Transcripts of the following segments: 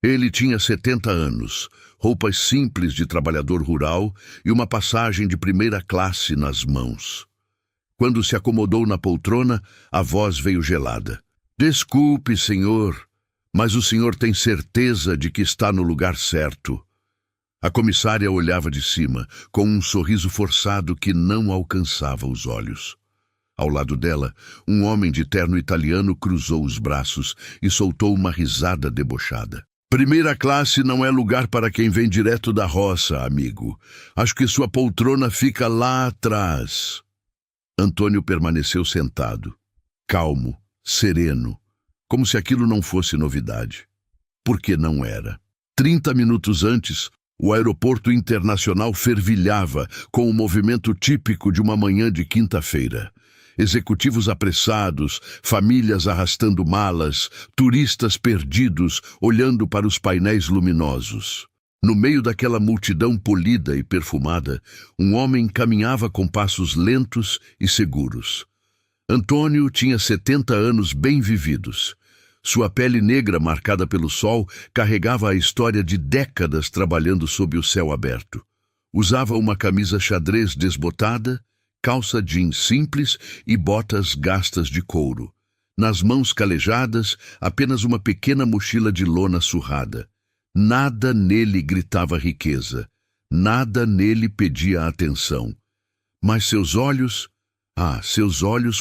Ele tinha 70 anos, roupas simples de trabalhador rural e uma passagem de primeira classe nas mãos. Quando se acomodou na poltrona, a voz veio gelada. "Desculpe, senhor, mas o senhor tem certeza de que está no lugar certo?" A comissária olhava de cima, com um sorriso forçado que não alcançava os olhos. Ao lado dela, um homem de terno italiano cruzou os braços e soltou uma risada debochada. "Primeira classe não é lugar para quem vem direto da roça, amigo. Acho que sua poltrona fica lá atrás." Antônio permaneceu sentado, calmo, sereno, como se aquilo não fosse novidade. Porque não era. 30 minutos antes, o aeroporto internacional fervilhava com o movimento típico de uma manhã de quinta-feira. Executivos apressados, famílias arrastando malas, turistas perdidos olhando para os painéis luminosos. No meio daquela multidão polida e perfumada, um homem caminhava com passos lentos e seguros. Antônio tinha 70 anos bem vividos. Sua pele negra marcada pelo sol carregava a história de décadas trabalhando sob o céu aberto. Usava uma camisa xadrez desbotada, calça jeans simples e botas gastas de couro. Nas mãos calejadas, apenas uma pequena mochila de lona surrada. Nada nele gritava riqueza, nada nele pedia atenção. Mas seus olhos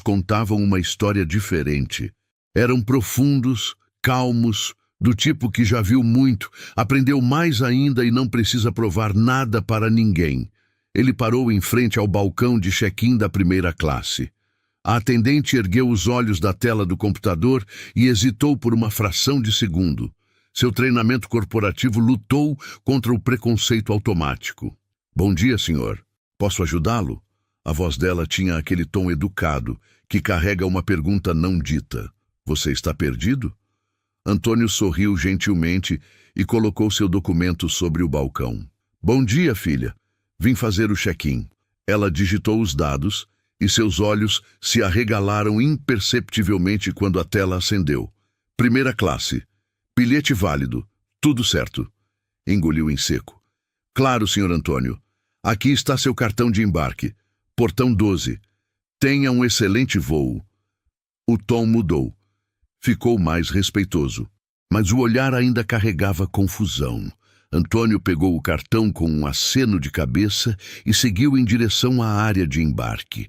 contavam uma história diferente. Eram profundos, calmos, do tipo que já viu muito, aprendeu mais ainda e não precisa provar nada para ninguém. Ele parou em frente ao balcão de check-in da primeira classe. A atendente ergueu os olhos da tela do computador e hesitou por uma fração de segundo. Seu treinamento corporativo lutou contra o preconceito automático. "Bom dia, senhor. Posso ajudá-lo?" A voz dela tinha aquele tom educado que carrega uma pergunta não dita. "Você está perdido?" Antônio sorriu gentilmente e colocou seu documento sobre o balcão. "Bom dia, filha. Vim fazer o check-in." Ela digitou os dados e seus olhos se arregalaram imperceptivelmente quando a tela acendeu. "Primeira classe. Bilhete válido. Tudo certo." Engoliu em seco. "Claro, senhor Antônio. Aqui está seu cartão de embarque. Portão 12. Tenha um excelente voo." O tom mudou. Ficou mais respeitoso. Mas o olhar ainda carregava confusão. Antônio pegou o cartão com um aceno de cabeça e seguiu em direção à área de embarque.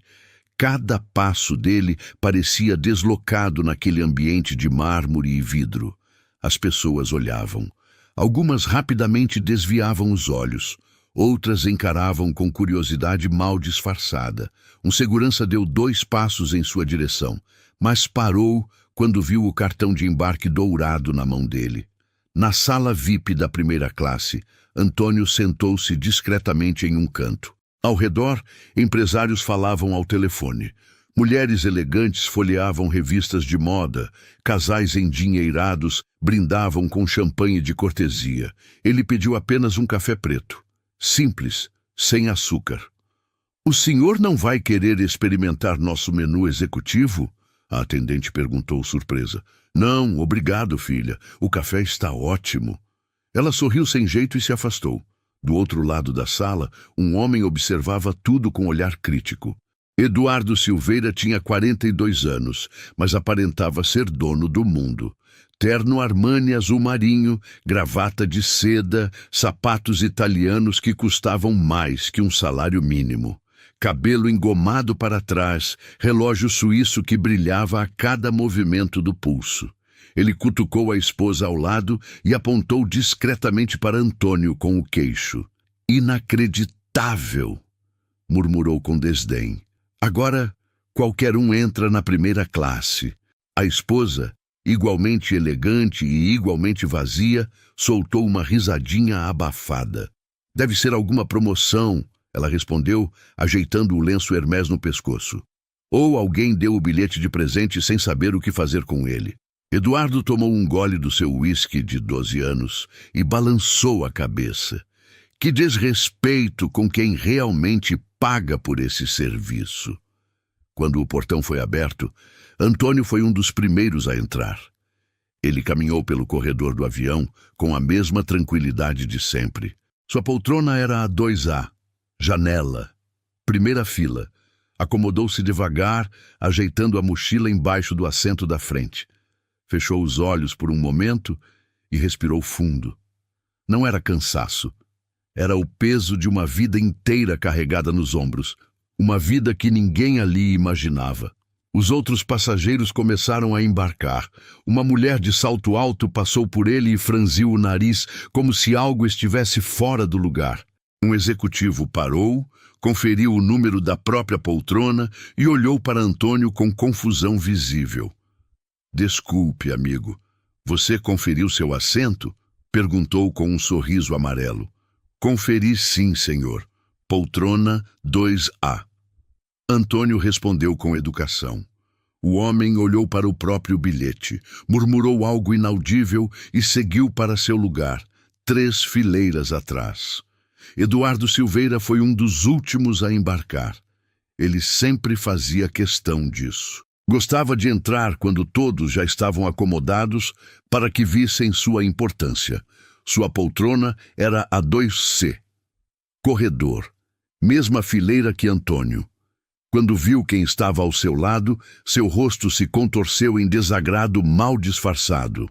Cada passo dele parecia deslocado naquele ambiente de mármore e vidro. As pessoas olhavam. Algumas rapidamente desviavam os olhos. Outras encaravam com curiosidade mal disfarçada. Um segurança deu 2 passos em sua direção, mas parou quando viu o cartão de embarque dourado na mão dele. Na sala VIP da primeira classe, Antônio sentou-se discretamente em um canto. Ao redor, empresários falavam ao telefone. Mulheres elegantes folheavam revistas de moda, casais endinheirados brindavam com champanhe de cortesia. Ele pediu apenas um café preto, simples, sem açúcar. "O senhor não vai querer experimentar nosso menu executivo?" A atendente perguntou surpresa. "Não, obrigado, filha. O café está ótimo." Ela sorriu sem jeito e se afastou. Do outro lado da sala, um homem observava tudo com olhar crítico. Eduardo Silveira tinha 42 anos, mas aparentava ser dono do mundo. Terno Armani azul marinho, gravata de seda, sapatos italianos que custavam mais que um salário mínimo. Cabelo engomado para trás, relógio suíço que brilhava a cada movimento do pulso. Ele cutucou a esposa ao lado e apontou discretamente para Antônio com o queixo. "Inacreditável!" murmurou com desdém. "Agora, qualquer um entra na primeira classe." A esposa, igualmente elegante e igualmente vazia, soltou uma risadinha abafada. "Deve ser alguma promoção," ela respondeu, ajeitando o lenço Hermès no pescoço. "Ou alguém deu o bilhete de presente sem saber o que fazer com ele." Eduardo tomou um gole do seu uísque de 12 anos e balançou a cabeça. Que desrespeito com quem realmente paga por esse serviço. Quando o portão foi aberto, Antônio foi um dos primeiros a entrar. Ele caminhou pelo corredor do avião com a mesma tranquilidade de sempre. Sua poltrona era a 2A, janela, primeira fila. Acomodou-se devagar, ajeitando a mochila embaixo do assento da frente. Fechou os olhos por um momento e respirou fundo. Não era cansaço. Era o peso de uma vida inteira carregada nos ombros. Uma vida que ninguém ali imaginava. Os outros passageiros começaram a embarcar. Uma mulher de salto alto passou por ele e franziu o nariz, como se algo estivesse fora do lugar. Um executivo parou, conferiu o número da própria poltrona e olhou para Antônio com confusão visível. "Desculpe, amigo. Você conferiu seu assento?" perguntou com um sorriso amarelo. "Conferi sim, senhor. Poltrona 2A." Antônio respondeu com educação. O homem olhou para o próprio bilhete, murmurou algo inaudível e seguiu para seu lugar, 3 fileiras atrás. Eduardo Silveira foi um dos últimos a embarcar. Ele sempre fazia questão disso. Gostava de entrar quando todos já estavam acomodados para que vissem sua importância. Sua poltrona era a 2C. Corredor. Mesma fileira que Antônio. Quando viu quem estava ao seu lado, seu rosto se contorceu em desagrado mal disfarçado.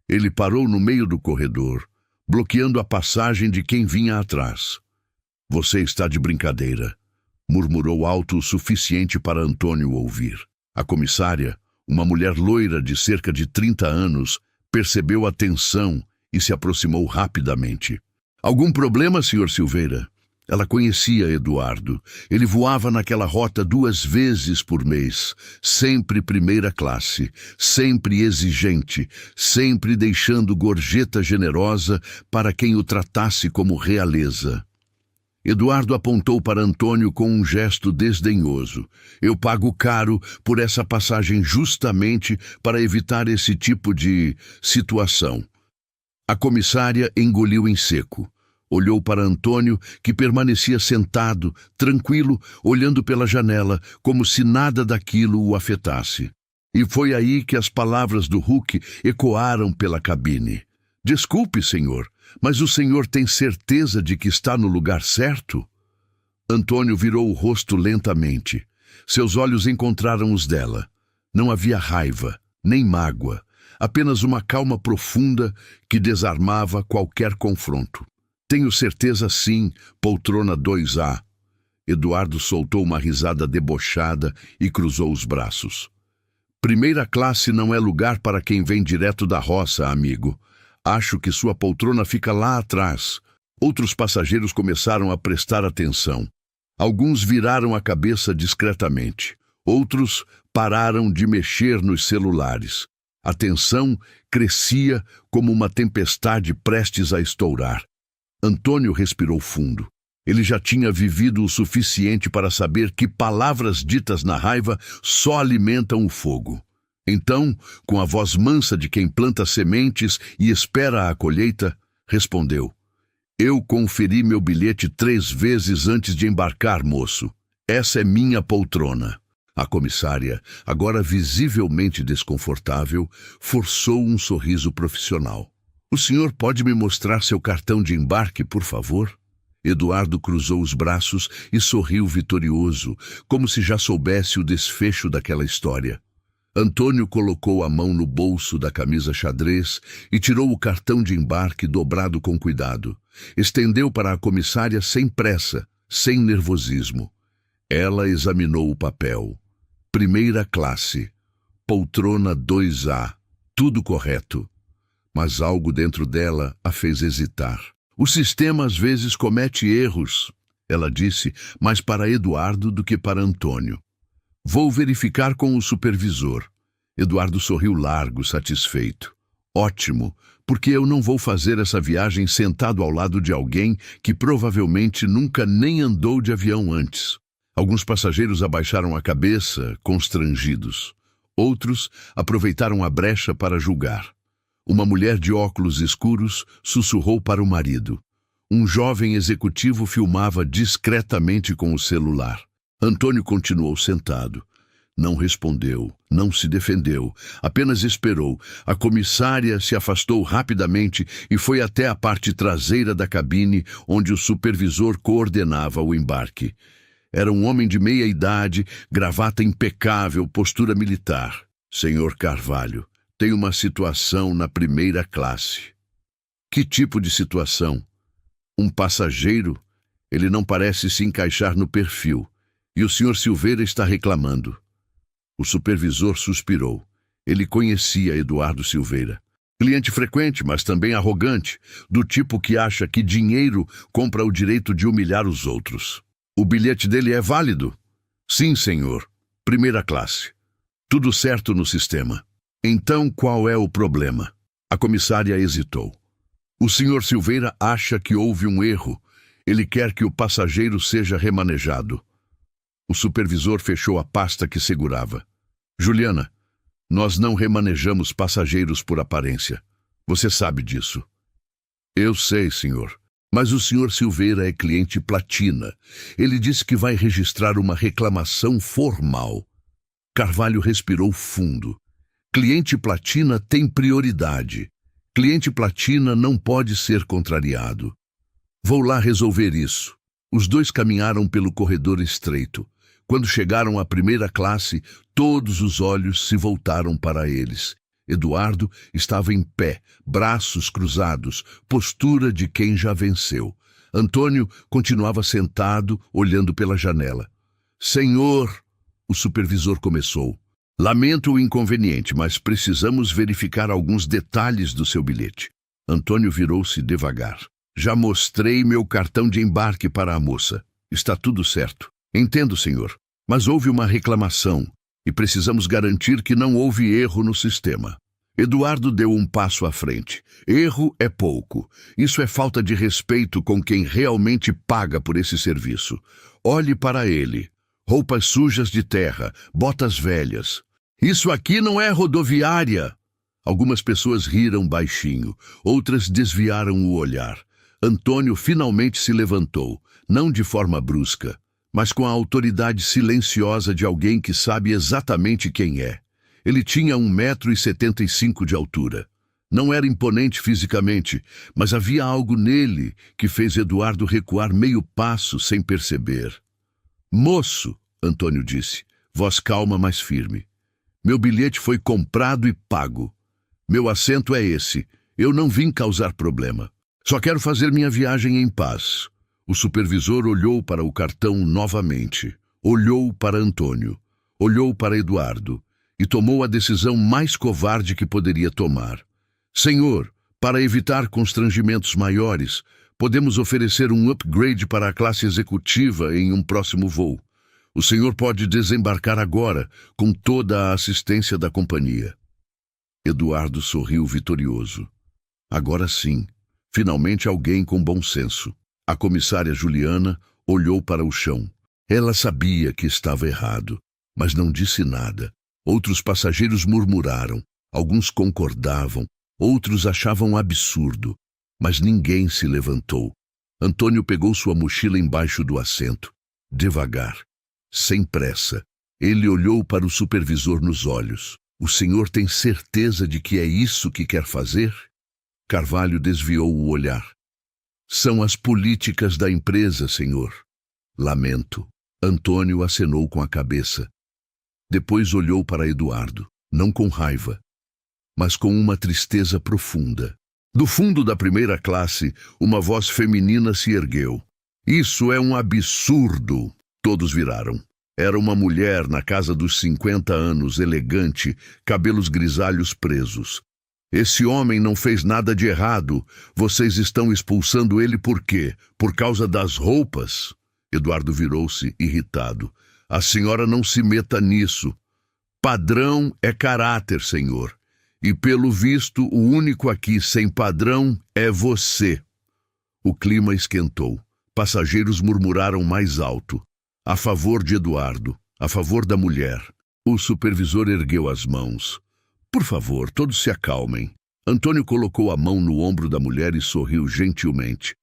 Ele parou no meio do corredor, bloqueando a passagem de quem vinha atrás. "Você está de brincadeira", murmurou alto o suficiente para Antônio ouvir. A comissária, uma mulher loira de cerca de 30 anos, percebeu a tensão e se aproximou rapidamente. "Algum problema, Sr. Silveira?" Ela conhecia Eduardo. Ele voava naquela rota 2 vezes por mês, sempre primeira classe, sempre exigente, sempre deixando gorjeta generosa para quem o tratasse como realeza. Eduardo apontou para Antônio com um gesto desdenhoso. "Eu pago caro por essa passagem justamente para evitar esse tipo de situação." A comissária engoliu em seco. Olhou para Antônio, que permanecia sentado, tranquilo, olhando pela janela, como se nada daquilo o afetasse. E foi aí que as palavras do Huck ecoaram pela cabine. "Desculpe, senhor, mas o senhor tem certeza de que está no lugar certo?" Antônio virou o rosto lentamente. Seus olhos encontraram os dela. Não havia raiva, nem mágoa, apenas uma calma profunda que desarmava qualquer confronto. "Tenho certeza sim, poltrona 2A." Eduardo soltou uma risada debochada e cruzou os braços. "Primeira classe não é lugar para quem vem direto da roça, amigo. Acho que sua poltrona fica lá atrás." Outros passageiros começaram a prestar atenção. Alguns viraram a cabeça discretamente. Outros pararam de mexer nos celulares. A tensão crescia como uma tempestade prestes a estourar. Antônio respirou fundo. Ele já tinha vivido o suficiente para saber que palavras ditas na raiva só alimentam o fogo. Então, com a voz mansa de quem planta sementes e espera a colheita, respondeu: "Eu conferi meu bilhete 3 vezes antes de embarcar, moço. Essa é minha poltrona." A comissária, agora visivelmente desconfortável, forçou um sorriso profissional. "O senhor pode me mostrar seu cartão de embarque, por favor?" Eduardo cruzou os braços e sorriu vitorioso, como se já soubesse o desfecho daquela história. Antônio colocou a mão no bolso da camisa xadrez e tirou o cartão de embarque dobrado com cuidado. Estendeu para a comissária sem pressa, sem nervosismo. Ela examinou o papel. Primeira classe, poltrona 2A, tudo correto. Mas algo dentro dela a fez hesitar. "O sistema às vezes comete erros", ela disse, mais para Eduardo do que para Antônio. "Vou verificar com o supervisor." Eduardo sorriu largo, satisfeito. "Ótimo, porque eu não vou fazer essa viagem sentado ao lado de alguém que provavelmente nunca nem andou de avião antes." Alguns passageiros abaixaram a cabeça, constrangidos. Outros aproveitaram a brecha para julgar. Uma mulher de óculos escuros sussurrou para o marido. Um jovem executivo filmava discretamente com o celular. Antônio continuou sentado. Não respondeu, não se defendeu, apenas esperou. A comissária se afastou rapidamente e foi até a parte traseira da cabine, onde o supervisor coordenava o embarque. Era um homem de meia idade, gravata impecável, postura militar. Senhor Carvalho, tem uma situação na primeira classe. Que tipo de situação? Um passageiro? Ele não parece se encaixar no perfil. E o Sr. Silveira está reclamando. O supervisor suspirou. Ele conhecia Eduardo Silveira. Cliente frequente, mas também arrogante, do tipo que acha que dinheiro compra o direito de humilhar os outros. O bilhete dele é válido? Sim, senhor. Primeira classe. Tudo certo no sistema. Então, qual é o problema? A comissária hesitou. O Sr. Silveira acha que houve um erro. Ele quer que o passageiro seja remanejado. O supervisor fechou a pasta que segurava. Juliana, nós não remanejamos passageiros por aparência. Você sabe disso. Eu sei, senhor. Mas o Sr. Silveira é cliente platina. Ele disse que vai registrar uma reclamação formal. Carvalho respirou fundo. Cliente platina tem prioridade. Cliente platina não pode ser contrariado. Vou lá resolver isso. Os dois caminharam pelo corredor estreito. Quando chegaram à primeira classe, todos os olhos se voltaram para eles. Eduardo estava em pé, braços cruzados, postura de quem já venceu. Antônio continuava sentado, olhando pela janela. Senhor, o supervisor começou. Lamento o inconveniente, mas precisamos verificar alguns detalhes do seu bilhete. Antônio virou-se devagar. Já mostrei meu cartão de embarque para a moça. Está tudo certo. Entendo, senhor. Mas houve uma reclamação e precisamos garantir que não houve erro no sistema. Eduardo deu um passo à frente. Erro é pouco. Isso é falta de respeito com quem realmente paga por esse serviço. Olhe para ele. Roupas sujas de terra, botas velhas. Isso aqui não é rodoviária. Algumas pessoas riram baixinho, outras desviaram o olhar. Antônio finalmente se levantou, não de forma brusca, mas com a autoridade silenciosa de alguém que sabe exatamente quem é. Ele tinha 1,75 m de altura. Não era imponente fisicamente, mas havia algo nele que fez Eduardo recuar meio passo sem perceber. Moço, Antônio disse, voz calma, mas firme. Meu bilhete foi comprado e pago. Meu assento é esse. Eu não vim causar problema. Só quero fazer minha viagem em paz. O supervisor olhou para o cartão novamente. Olhou para Antônio. Olhou para Eduardo. E tomou a decisão mais covarde que poderia tomar. Senhor, para evitar constrangimentos maiores, podemos oferecer um upgrade para a classe executiva em um próximo voo. O senhor pode desembarcar agora, com toda a assistência da companhia. Eduardo sorriu vitorioso. Agora sim, finalmente alguém com bom senso. A comissária Juliana olhou para o chão. Ela sabia que estava errado, mas não disse nada. Outros passageiros murmuraram, alguns concordavam, outros achavam absurdo, mas ninguém se levantou. Antônio pegou sua mochila embaixo do assento. Devagar, sem pressa, ele olhou para o supervisor nos olhos. O senhor tem certeza de que é isso que quer fazer? Carvalho desviou o olhar. São as políticas da empresa, senhor. Lamento. Antônio acenou com a cabeça. Depois olhou para Eduardo, não com raiva, mas com uma tristeza profunda. Do fundo da primeira classe, uma voz feminina se ergueu. Isso é um absurdo! Todos viraram. Era uma mulher na casa dos 50 anos, elegante, cabelos grisalhos presos. Esse homem não fez nada de errado. Vocês estão expulsando ele por quê? Por causa das roupas? Eduardo virou-se, irritado. A senhora não se meta nisso. Padrão é caráter, senhor. E pelo visto, o único aqui sem padrão é você. O clima esquentou. Passageiros murmuraram mais alto. A favor de Eduardo, a favor da mulher. O supervisor ergueu as mãos. Por favor, todos se acalmem. Antônio colocou a mão no ombro da mulher e sorriu gentilmente.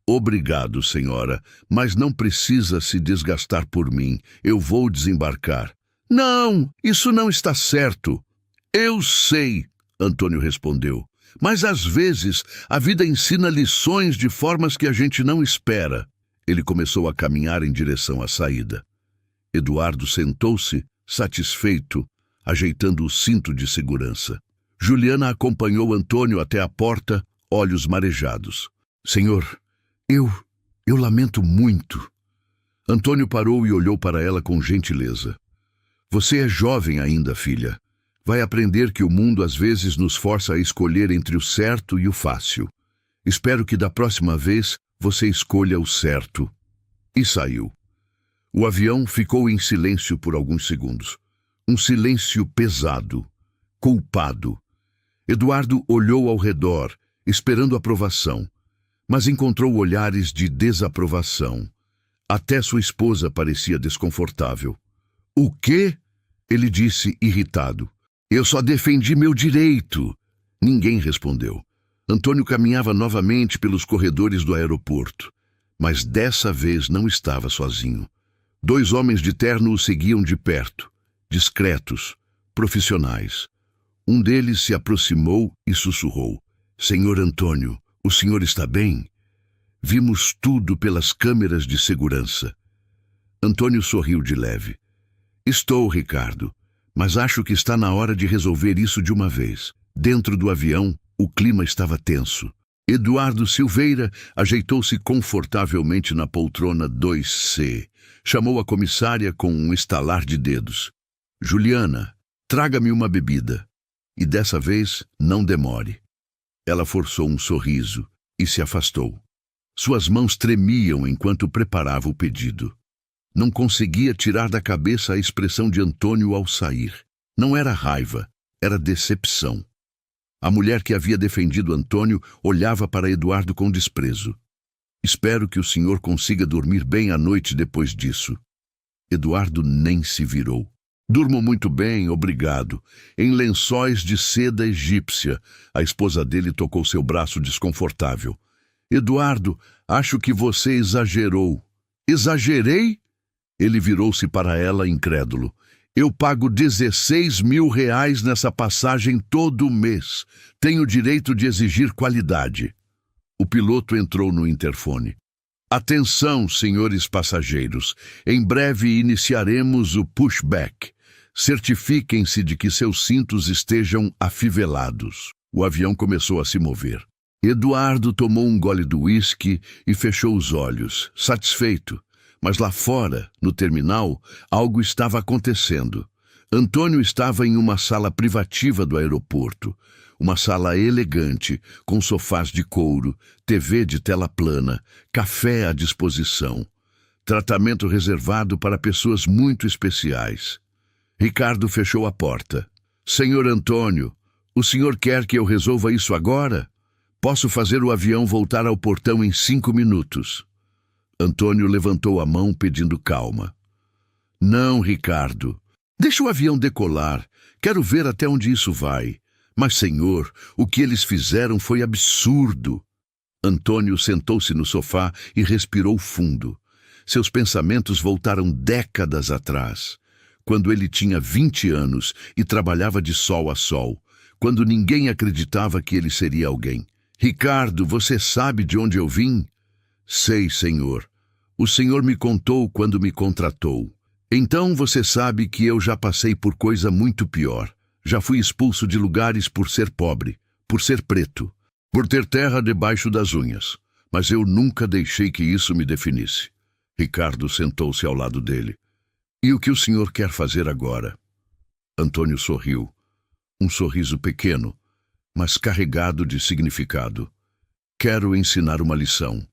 Obrigado, senhora, mas não precisa se desgastar por mim. Eu vou desembarcar. Não, isso não está certo. Eu sei, Antônio respondeu. Mas às vezes a vida ensina lições de formas que a gente não espera. Ele começou a caminhar em direção à saída. Eduardo sentou-se, satisfeito, ajeitando o cinto de segurança. Juliana acompanhou Antônio até a porta, olhos marejados. Senhor, eu lamento muito. Antônio parou e olhou para ela com gentileza. Você é jovem ainda, filha. Vai aprender que o mundo às vezes nos força a escolher entre o certo e o fácil. Espero que da próxima vez você escolha o certo. E saiu. O avião ficou em silêncio por alguns segundos. Um silêncio pesado, culpado. Eduardo olhou ao redor, esperando aprovação, mas encontrou olhares de desaprovação. Até sua esposa parecia desconfortável. O quê? Ele disse, irritado. Eu só defendi meu direito. Ninguém respondeu. Antônio caminhava novamente pelos corredores do aeroporto, mas dessa vez não estava sozinho. 2 homens de terno o seguiam de perto, discretos, profissionais. Um deles se aproximou e sussurrou. Senhor Antônio, o senhor está bem? Vimos tudo pelas câmeras de segurança. Antônio sorriu de leve. Estou, Ricardo, mas acho que está na hora de resolver isso de uma vez. Dentro do avião, o clima estava tenso. Eduardo Silveira ajeitou-se confortavelmente na poltrona 2C. Chamou a comissária com um estalar de dedos. Juliana, traga-me uma bebida. E dessa vez, não demore. Ela forçou um sorriso e se afastou. Suas mãos tremiam enquanto preparava o pedido. Não conseguia tirar da cabeça a expressão de Antônio ao sair. Não era raiva, era decepção. A mulher que havia defendido Antônio olhava para Eduardo com desprezo. Espero que o senhor consiga dormir bem à noite depois disso. Eduardo nem se virou. Durmo muito bem, obrigado. Em lençóis de seda egípcia. A esposa dele tocou seu braço desconfortável. Eduardo, acho que você exagerou. Exagerei? Ele virou-se para ela, incrédulo. Eu pago R$16.000 nessa passagem todo mês. Tenho direito de exigir qualidade. O piloto entrou no interfone. Atenção, senhores passageiros. Em breve iniciaremos o pushback. Certifiquem-se de que seus cintos estejam afivelados. O avião começou a se mover. Eduardo tomou um gole do uísque e fechou os olhos, satisfeito. Mas lá fora, no terminal, algo estava acontecendo. Antônio estava em uma sala privativa do aeroporto. Uma sala elegante, com sofás de couro, TV de tela plana, café à disposição. Tratamento reservado para pessoas muito especiais. Ricardo fechou a porta. Senhor Antônio, o senhor quer que eu resolva isso agora? Posso fazer o avião voltar ao portão em 5 minutos. Antônio levantou a mão pedindo calma. Não, Ricardo. Deixa o avião decolar. Quero ver até onde isso vai. Mas, senhor, o que eles fizeram foi absurdo. Antônio sentou-se no sofá e respirou fundo. Seus pensamentos voltaram décadas atrás, quando ele tinha 20 anos e trabalhava de sol a sol, quando ninguém acreditava que ele seria alguém. Ricardo, você sabe de onde eu vim? Sei, senhor. O senhor me contou quando me contratou. Então você sabe que eu já passei por coisa muito pior. Já fui expulso de lugares por ser pobre, por ser preto, por ter terra debaixo das unhas. Mas eu nunca deixei que isso me definisse. Ricardo sentou-se ao lado dele. E o que o senhor quer fazer agora? Antônio sorriu. Um sorriso pequeno, mas carregado de significado. Quero ensinar uma lição.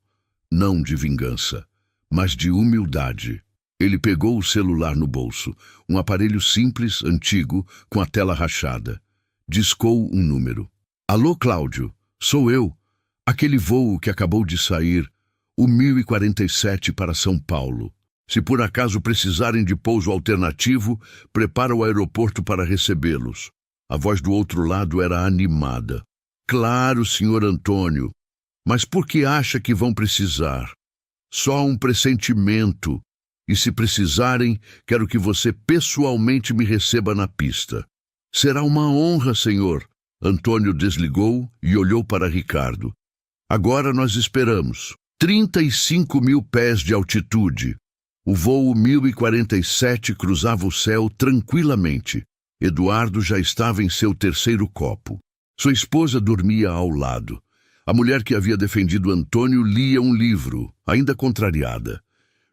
Não de vingança, mas de humildade. Ele pegou o celular no bolso, um aparelho simples, antigo, com a tela rachada. Discou um número. Alô, Cláudio, sou eu. Aquele voo que acabou de sair, o 1047 para São Paulo. Se por acaso precisarem de pouso alternativo, prepara o aeroporto para recebê-los. A voz do outro lado era animada. Claro, senhor Antônio. Mas por que acha que vão precisar? Só um pressentimento. E se precisarem, quero que você pessoalmente me receba na pista. Será uma honra, senhor. Antônio desligou e olhou para Ricardo. Agora nós esperamos. 35.000 pés de altitude. O voo 1047 cruzava o céu tranquilamente. Eduardo já estava em seu terceiro copo. Sua esposa dormia ao lado. A mulher que havia defendido Antônio lia um livro, ainda contrariada.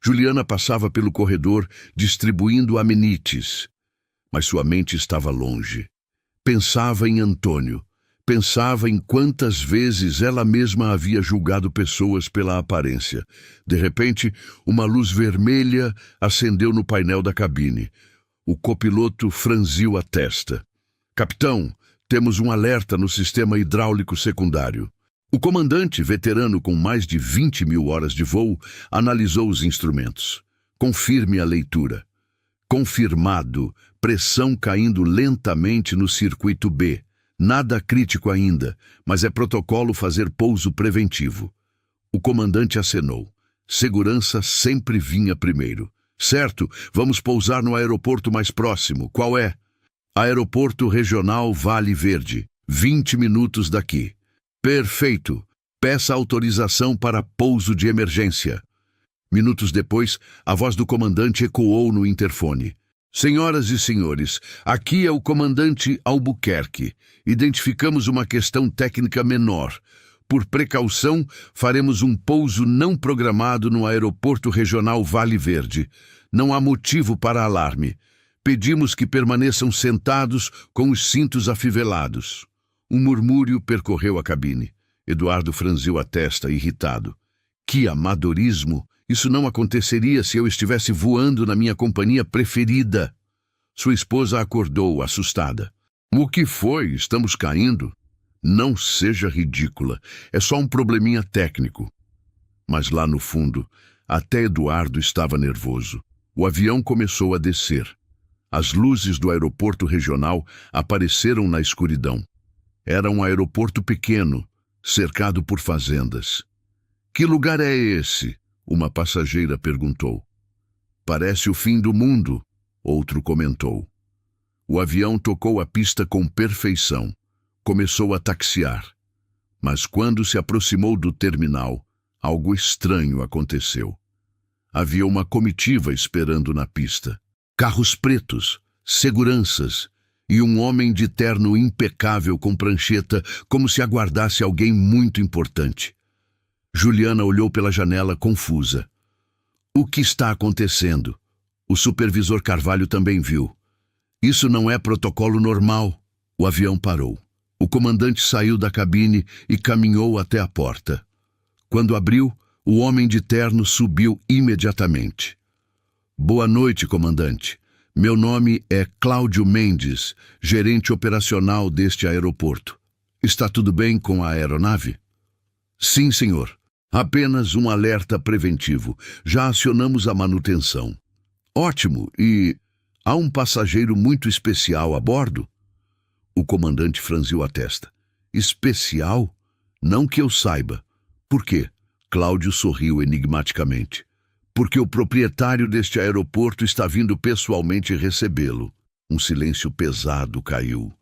Juliana passava pelo corredor, distribuindo amenites. Mas sua mente estava longe. Pensava em Antônio. Pensava em quantas vezes ela mesma havia julgado pessoas pela aparência. De repente, uma luz vermelha acendeu no painel da cabine. O copiloto franziu a testa. Capitão, temos um alerta no sistema hidráulico secundário. O comandante, veterano com mais de 20.000 horas de voo, analisou os instrumentos. Confirme a leitura. Confirmado, pressão caindo lentamente no circuito B. Nada crítico ainda, mas é protocolo fazer pouso preventivo. O comandante acenou. Segurança sempre vinha primeiro. Certo, vamos pousar no aeroporto mais próximo. Qual é? Aeroporto Regional Vale Verde. 20 minutos daqui. Perfeito. Peça autorização para pouso de emergência. Minutos depois, a voz do comandante ecoou no interfone. Senhoras e senhores, aqui é o comandante Albuquerque. Identificamos uma questão técnica menor. Por precaução, faremos um pouso não programado no Aeroporto Regional Vale Verde. Não há motivo para alarme. Pedimos que permaneçam sentados com os cintos afivelados. Um murmúrio percorreu a cabine. Eduardo franziu a testa, irritado. Que amadorismo! Isso não aconteceria se eu estivesse voando na minha companhia preferida. Sua esposa acordou, assustada. O que foi? Estamos caindo? Não seja ridícula. É só um probleminha técnico. Mas lá no fundo, até Eduardo estava nervoso. O avião começou a descer. As luzes do aeroporto regional apareceram na escuridão. Era um aeroporto pequeno, cercado por fazendas. Que lugar é esse? Uma passageira perguntou. Parece o fim do mundo, outro comentou. O avião tocou a pista com perfeição. Começou a taxiar. Mas quando se aproximou do terminal, algo estranho aconteceu. Havia uma comitiva esperando na pista. Carros pretos, seguranças e um homem de terno impecável com prancheta, como se aguardasse alguém muito importante. Juliana olhou pela janela confusa. O que está acontecendo? O supervisor Carvalho também viu. Isso não é protocolo normal. O avião parou. O comandante saiu da cabine e caminhou até a porta. Quando abriu, o homem de terno subiu imediatamente. Boa noite, comandante. Meu nome é Cláudio Mendes, gerente operacional deste aeroporto. Está tudo bem com a aeronave? Sim, senhor. Apenas um alerta preventivo. Já acionamos a manutenção. Ótimo. E há um passageiro muito especial a bordo? O comandante franziu a testa. Especial? Não que eu saiba. Por quê? Cláudio sorriu enigmaticamente. Porque o proprietário deste aeroporto está vindo pessoalmente recebê-lo. Um silêncio pesado caiu.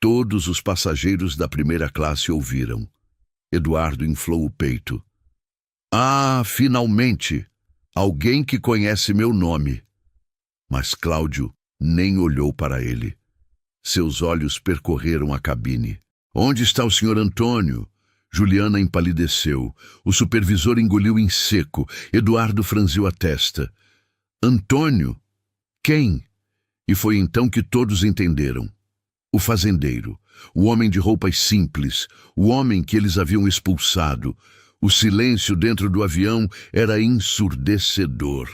Todos os passageiros da primeira classe ouviram. Eduardo inflou o peito. Ah, finalmente! Alguém que conhece meu nome. Mas Cláudio nem olhou para ele. Seus olhos percorreram a cabine. Onde está o senhor Antônio? Juliana empalideceu. O supervisor engoliu em seco. Eduardo franziu a testa. Antônio? Quem? E foi então que todos entenderam. O fazendeiro, o homem de roupas simples, o homem que eles haviam expulsado. O silêncio dentro do avião era ensurdecedor.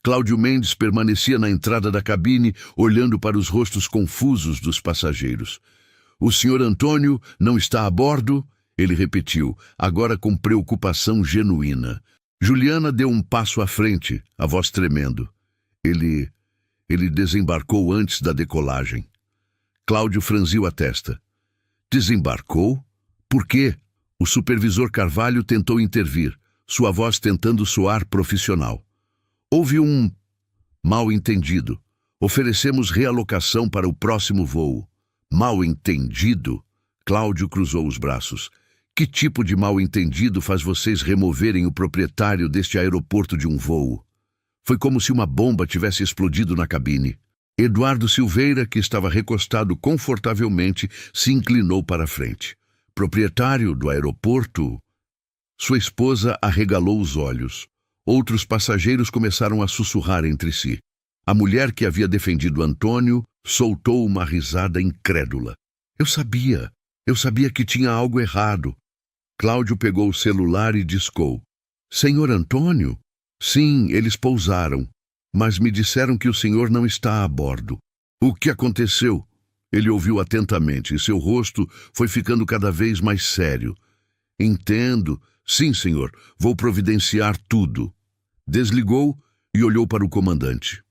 Cláudio Mendes permanecia na entrada da cabine, olhando para os rostos confusos dos passageiros. O senhor Antônio não está a bordo? Ele repetiu, agora com preocupação genuína. Juliana deu um passo à frente, a voz tremendo. Ele desembarcou antes da decolagem. Cláudio franziu a testa. Desembarcou? Por quê? O supervisor Carvalho tentou intervir, sua voz tentando soar profissional. Houve um Mal entendido. Oferecemos realocação para o próximo voo. Mal entendido? Cláudio cruzou os braços. Que tipo de mal entendido faz vocês removerem o proprietário deste aeroporto de um voo? Foi como se uma bomba tivesse explodido na cabine. Eduardo Silveira, que estava recostado confortavelmente, se inclinou para a frente. Proprietário do aeroporto? Sua esposa arregalou os olhos. Outros passageiros começaram a sussurrar entre si. A mulher que havia defendido Antônio soltou uma risada incrédula. Eu sabia que tinha algo errado. Cláudio pegou o celular e discou. Senhor Antônio? Sim, eles pousaram, mas me disseram que o senhor não está a bordo. O que aconteceu? Ele ouviu atentamente e seu rosto foi ficando cada vez mais sério. Entendo. Sim, senhor, vou providenciar tudo. Desligou e olhou para o comandante.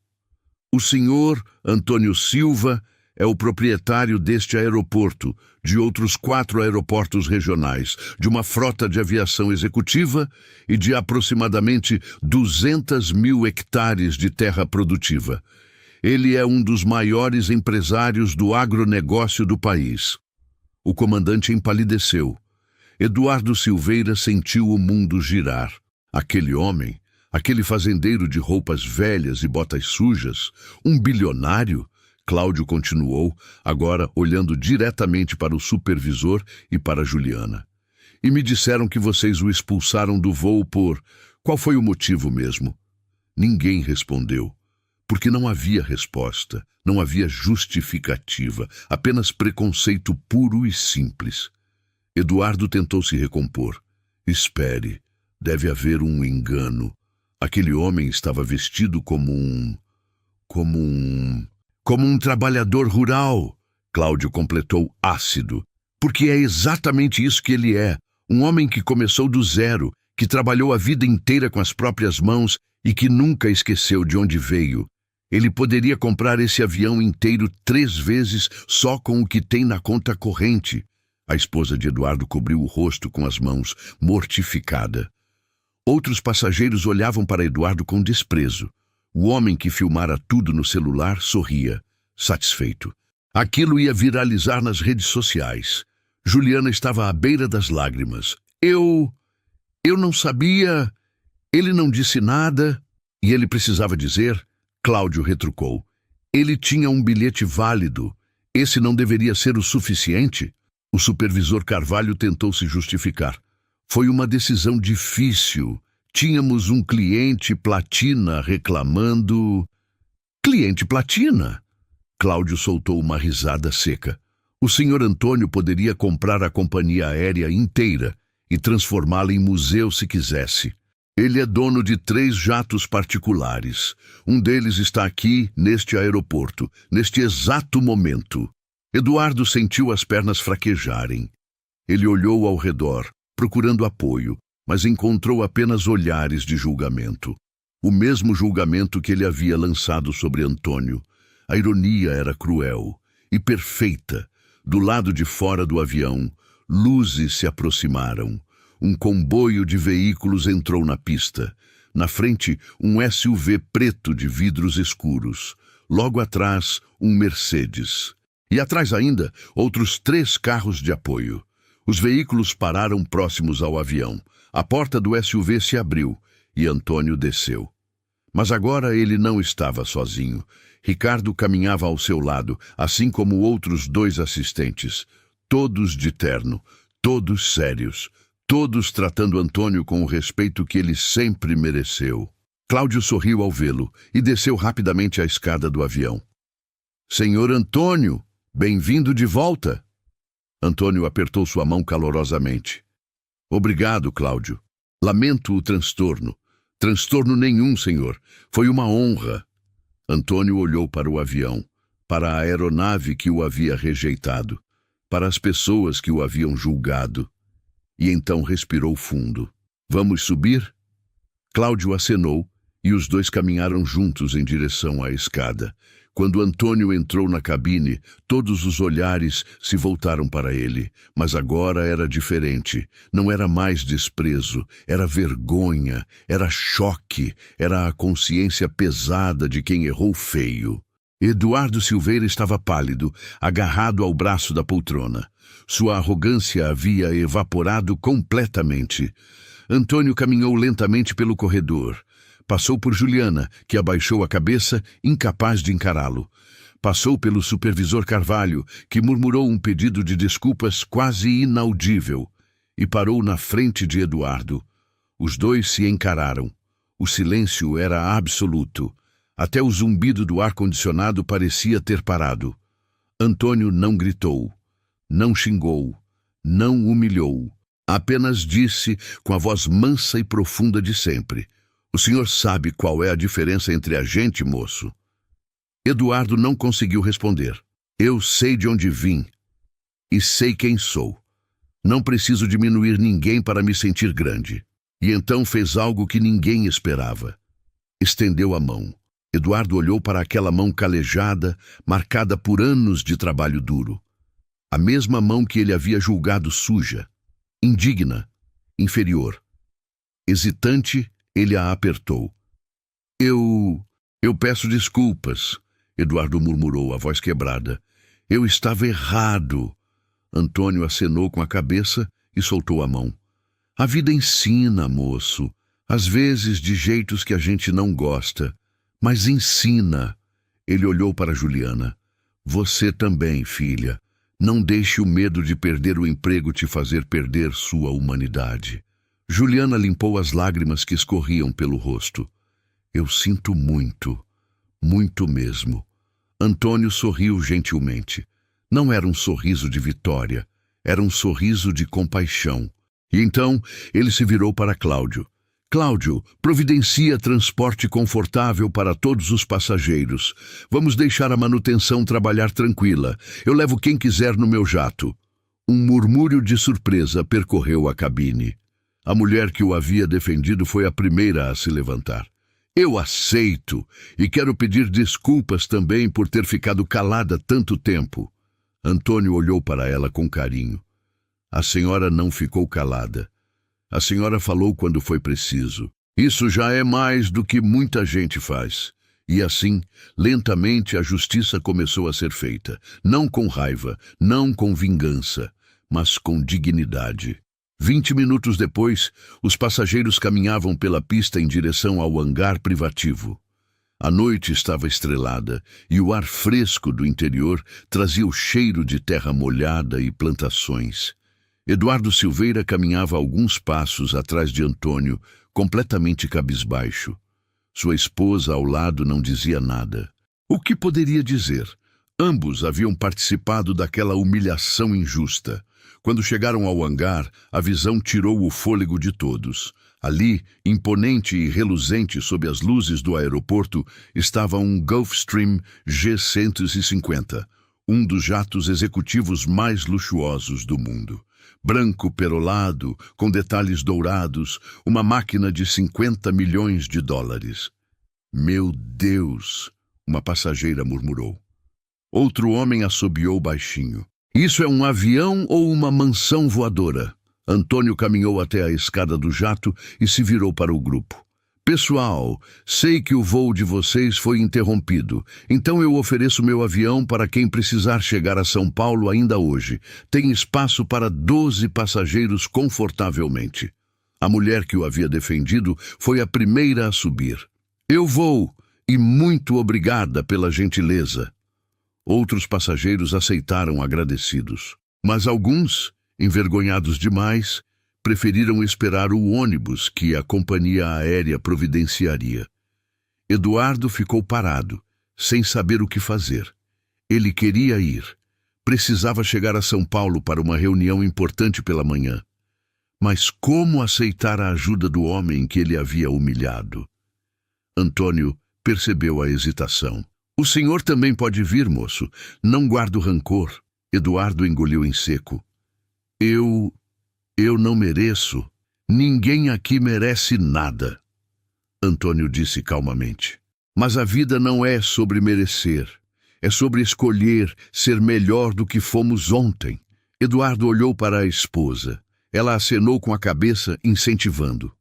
O senhor Antônio Silva é o proprietário deste aeroporto, de outros 4 aeroportos regionais, de uma frota de aviação executiva e de aproximadamente 200 mil hectares de terra produtiva. Ele é um dos maiores empresários do agronegócio do país. O comandante empalideceu. Eduardo Silveira sentiu o mundo girar. Aquele homem, aquele fazendeiro de roupas velhas e botas sujas, um bilionário? Cláudio continuou, agora olhando diretamente para o supervisor e para Juliana. E me disseram que vocês o expulsaram do voo por... Qual foi o motivo mesmo? Ninguém respondeu, porque não havia resposta, não havia justificativa, apenas preconceito puro e simples. Eduardo tentou se recompor. Espere, deve haver um engano. Aquele homem estava vestido como um trabalhador rural, Cláudio completou ácido, porque é exatamente isso que ele é, um homem que começou do zero, que trabalhou a vida inteira com as próprias mãos e que nunca esqueceu de onde veio. Ele poderia comprar esse avião inteiro 3 vezes só com o que tem na conta corrente. A esposa de Eduardo cobriu o rosto com as mãos, mortificada. Outros passageiros olhavam para Eduardo com desprezo. O homem que filmara tudo no celular sorria, satisfeito. Aquilo ia viralizar nas redes sociais. Juliana estava à beira das lágrimas. Eu não sabia, ele não disse nada. E ele precisava dizer? Cláudio retrucou. Ele tinha um bilhete válido. Esse não deveria ser o suficiente? O supervisor Carvalho tentou se justificar. Foi uma decisão difícil. Tínhamos um cliente platina reclamando... Cliente platina? Cláudio soltou uma risada seca. O senhor Antônio poderia comprar a companhia aérea inteira e transformá-la em museu se quisesse. Ele é dono de 3 jatos particulares. Um deles está aqui, neste aeroporto, neste exato momento. Eduardo sentiu as pernas fraquejarem. Ele olhou ao redor, procurando apoio, mas encontrou apenas olhares de julgamento. O mesmo julgamento que ele havia lançado sobre Antônio. A ironia era cruel e perfeita. Do lado de fora do avião, luzes se aproximaram. Um comboio de veículos entrou na pista. Na frente, um SUV preto de vidros escuros. Logo atrás, um Mercedes. E atrás ainda, outros 3 carros de apoio. Os veículos pararam próximos ao avião. A porta do SUV se abriu e Antônio desceu. Mas agora ele não estava sozinho. Ricardo caminhava ao seu lado, assim como outros 2 assistentes. Todos de terno, todos sérios, todos tratando Antônio com o respeito que ele sempre mereceu. Cláudio sorriu ao vê-lo e desceu rapidamente a escada do avião. Senhor Antônio, bem-vindo de volta. Antônio apertou sua mão calorosamente. Obrigado, Cláudio. Lamento o transtorno. Transtorno nenhum, senhor. Foi uma honra. Antônio olhou para o avião, para a aeronave que o havia rejeitado, para as pessoas que o haviam julgado, e então respirou fundo. Vamos subir? Cláudio acenou, e os 2 caminharam juntos em direção à escada. Quando Antônio entrou na cabine, todos os olhares se voltaram para ele. Mas agora era diferente. Não era mais desprezo, era vergonha, era choque, era a consciência pesada de quem errou feio. Eduardo Silveira estava pálido, agarrado ao braço da poltrona. Sua arrogância havia evaporado completamente. Antônio caminhou lentamente pelo corredor. Passou por Juliana, que abaixou a cabeça, incapaz de encará-lo. Passou pelo supervisor Carvalho, que murmurou um pedido de desculpas quase inaudível, e parou na frente de Eduardo. Os dois se encararam. O silêncio era absoluto. Até o zumbido do ar-condicionado parecia ter parado. Antônio não gritou, não xingou, não humilhou. Apenas disse, com a voz mansa e profunda de sempre: "O senhor sabe qual é a diferença entre a gente, moço?" Eduardo não conseguiu responder. "Eu sei de onde vim e sei quem sou. Não preciso diminuir ninguém para me sentir grande." E então fez algo que ninguém esperava. Estendeu a mão. Eduardo olhou para aquela mão calejada, marcada por anos de trabalho duro. A mesma mão que ele havia julgado suja, indigna, inferior. Hesitante, ele a apertou. Eu peço desculpas", Eduardo murmurou, a voz quebrada. "Eu estava errado." Antônio acenou com a cabeça e soltou a mão. "A vida ensina, moço. Às vezes de jeitos que a gente não gosta. Mas ensina." Ele olhou para Juliana. "Você também, filha. Não deixe o medo de perder o emprego te fazer perder sua humanidade." Juliana limpou as lágrimas que escorriam pelo rosto. "Eu sinto muito, muito mesmo." Antônio sorriu gentilmente. Não era um sorriso de vitória, era um sorriso de compaixão. E então ele se virou para Cláudio. "Cláudio, providencia transporte confortável para todos os passageiros. Vamos deixar a manutenção trabalhar tranquila. Eu levo quem quiser no meu jato." Um murmúrio de surpresa percorreu a cabine. A mulher que o havia defendido foi a primeira a se levantar. "Eu aceito e quero pedir desculpas também por ter ficado calada tanto tempo." Antônio olhou para ela com carinho. "A senhora não ficou calada. A senhora falou quando foi preciso. Isso já é mais do que muita gente faz." E assim, lentamente, a justiça começou a ser feita. Não com raiva, não com vingança, mas com dignidade. 20 minutos depois, os passageiros caminhavam pela pista em direção ao hangar privativo. A noite estava estrelada e o ar fresco do interior trazia o cheiro de terra molhada e plantações. Eduardo Silveira caminhava alguns passos atrás de Antônio, completamente cabisbaixo. Sua esposa ao lado não dizia nada. O que poderia dizer? Ambos haviam participado daquela humilhação injusta. Quando chegaram ao hangar, a visão tirou o fôlego de todos. Ali, imponente e reluzente sob as luzes do aeroporto, estava um Gulfstream G-150, um dos jatos executivos mais luxuosos do mundo. Branco perolado, com detalhes dourados, uma máquina de 50 milhões de dólares. "Meu Deus!" uma passageira murmurou. Outro homem assobiou baixinho. "Isso é um avião ou uma mansão voadora?" Antônio caminhou até a escada do jato e se virou para o grupo. "Pessoal, sei que o voo de vocês foi interrompido, então eu ofereço meu avião para quem precisar chegar a São Paulo ainda hoje. Tem espaço para 12 passageiros confortavelmente." A mulher que o havia defendido foi a primeira a subir. "Eu vou, e muito obrigada pela gentileza." Outros passageiros aceitaram agradecidos, mas alguns, envergonhados demais, preferiram esperar o ônibus que a companhia aérea providenciaria. Eduardo ficou parado, sem saber o que fazer. Ele queria ir. Precisava chegar a São Paulo para uma reunião importante pela manhã. Mas como aceitar a ajuda do homem que ele havia humilhado? Antônio percebeu a hesitação. "O senhor também pode vir, moço. Não guardo rancor." Eduardo engoliu em seco. Eu não mereço. Ninguém aqui merece nada." Antônio disse calmamente. "Mas a vida não é sobre merecer. É sobre escolher ser melhor do que fomos ontem. Eduardo olhou para a esposa. Ela acenou com a cabeça, incentivando.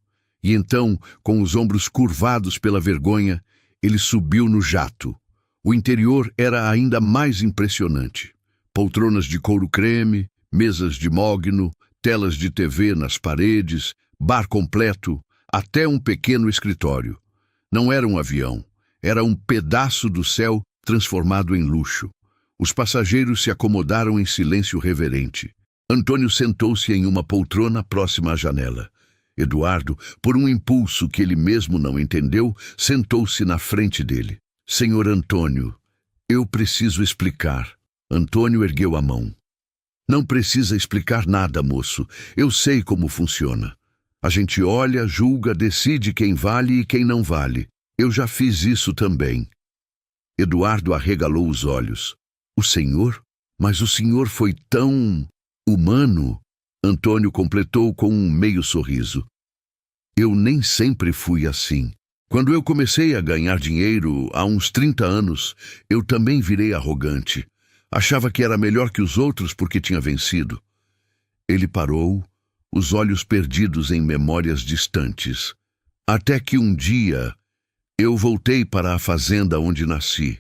E então, com os ombros curvados pela vergonha, ele subiu no jato. O interior era ainda mais impressionante. Poltronas de couro creme, mesas de mogno, telas de TV nas paredes, bar completo, até um pequeno escritório. Não era um avião, era um pedaço do céu transformado em luxo. Os passageiros se acomodaram em silêncio reverente. Antônio sentou-se em uma poltrona próxima à janela. Eduardo, por um impulso que ele mesmo não entendeu, sentou-se na frente dele. Senhor Antônio, eu preciso explicar. Antônio ergueu a mão. Não precisa explicar nada, moço. Eu sei como funciona. A gente olha, julga, decide quem vale e quem não vale. Eu já fiz isso também. Eduardo arregalou os olhos. O senhor? Mas o senhor foi tão humano. Antônio completou com um meio sorriso. Eu nem sempre fui assim. Quando eu comecei a ganhar dinheiro, há uns 30 anos, eu também virei arrogante. Achava que era melhor que os outros porque tinha vencido. Ele parou, os olhos perdidos em memórias distantes. Até que um dia, eu voltei para a fazenda onde nasci.